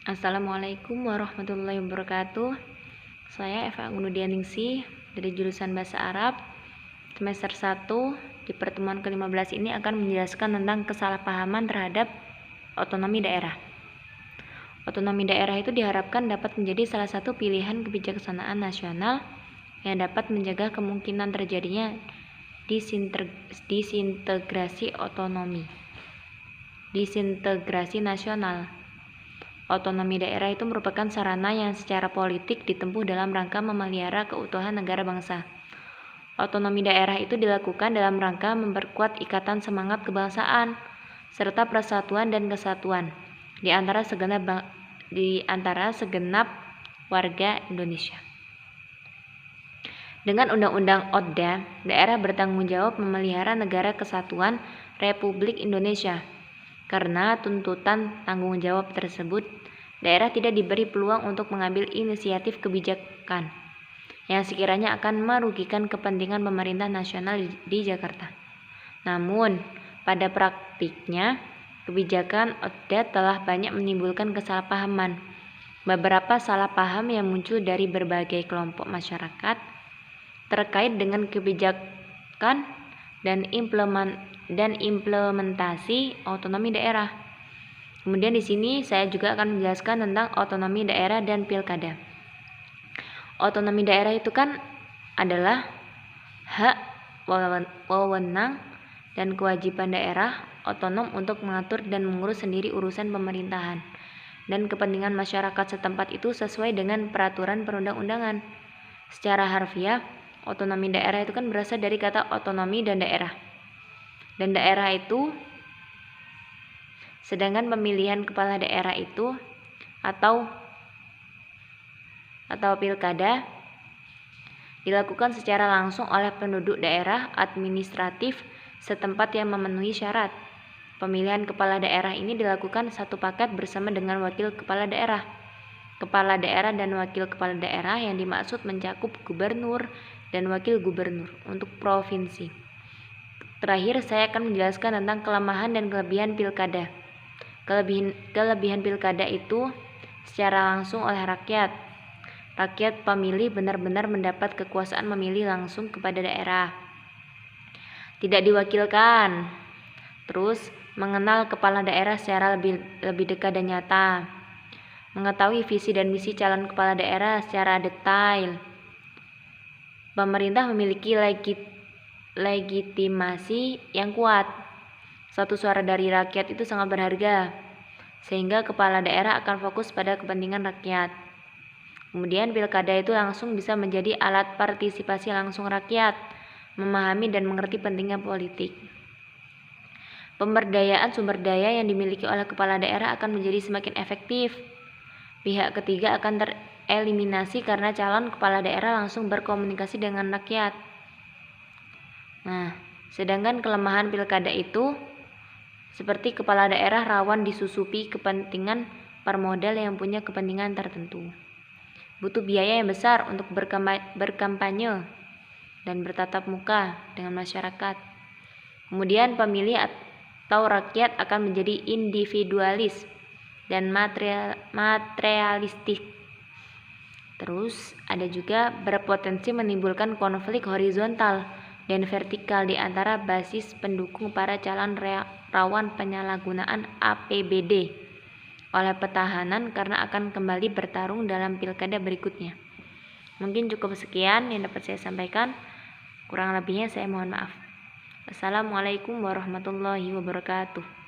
Assalamualaikum warahmatullahi wabarakatuh. Saya Eva Anggunudianingsih dari jurusan Bahasa Arab semester 1. Di pertemuan ke-15 ini akan menjelaskan tentang kesalahpahaman terhadap otonomi daerah. Otonomi daerah itu diharapkan dapat menjadi salah satu pilihan kebijaksanaan nasional yang dapat menjaga kemungkinan terjadinya disintegrasi nasional. Otonomi daerah itu merupakan sarana yang secara politik ditempuh dalam rangka memelihara keutuhan negara bangsa. Otonomi daerah itu dilakukan dalam rangka memperkuat ikatan semangat kebangsaan serta persatuan dan kesatuan di antara segenap warga Indonesia. Dengan Undang-Undang ODA, daerah bertanggung jawab memelihara negara kesatuan Republik Indonesia. Karena tuntutan tanggung jawab tersebut, daerah tidak diberi peluang untuk mengambil inisiatif kebijakan yang sekiranya akan merugikan kepentingan pemerintah nasional di Jakarta. Namun, pada praktiknya, kebijakan ODA telah banyak menimbulkan kesalahpahaman. Beberapa salah paham yang muncul dari berbagai kelompok masyarakat terkait dengan kebijakan dan implementasi otonomi daerah. Kemudian di sini saya juga akan menjelaskan tentang otonomi daerah dan pilkada. Otonomi daerah itu kan adalah hak, wewenang, dan kewajiban daerah otonom untuk mengatur dan mengurus sendiri urusan pemerintahan dan kepentingan masyarakat setempat itu sesuai dengan peraturan perundang-undangan. Secara harfiah, otonomi daerah itu kan berasal dari kata otonomi dan daerah. Dan daerah itu, sedangkan pemilihan kepala daerah itu atau pilkada dilakukan secara langsung oleh penduduk daerah administratif setempat yang memenuhi syarat. Pemilihan kepala daerah ini dilakukan satu paket bersama dengan wakil kepala daerah. Kepala daerah dan wakil kepala daerah yang dimaksud mencakup gubernur dan wakil gubernur untuk provinsi. Terakhir, saya akan menjelaskan tentang kelemahan dan kelebihan pilkada. Kelebihan pilkada itu secara langsung oleh rakyat. Rakyat pemilih benar-benar mendapat kekuasaan memilih langsung kepada daerah. Tidak diwakilkan. Terus, mengenal kepala daerah secara lebih dekat dan nyata. Mengetahui visi dan misi calon kepala daerah secara detail. Pemerintah memiliki legitimasi yang kuat. Satu suara dari rakyat itu sangat berharga, sehingga kepala daerah akan fokus pada kepentingan rakyat. Kemudian pilkada itu langsung bisa menjadi alat partisipasi langsung rakyat, memahami dan mengerti pentingnya politik. Pemberdayaan sumber daya yang dimiliki oleh kepala daerah akan menjadi semakin efektif. Pihak ketiga akan tereliminasi karena calon kepala daerah langsung berkomunikasi dengan rakyat. Nah, sedangkan kelemahan pilkada itu seperti kepala daerah rawan disusupi kepentingan permodal yang punya kepentingan tertentu. Butuh biaya yang besar untuk berkampanye dan bertatap muka dengan masyarakat. Kemudian pemilih atau rakyat akan menjadi individualis dan materialistik. Terus ada juga berpotensi menimbulkan konflik horizontal dan vertikal di antara basis pendukung para calon rawan penyalahgunaan APBD oleh petahanan karena akan kembali bertarung dalam pilkada berikutnya. Mungkin cukup sekian yang dapat saya sampaikan. Kurang lebihnya saya mohon maaf. Assalamualaikum warahmatullahi wabarakatuh.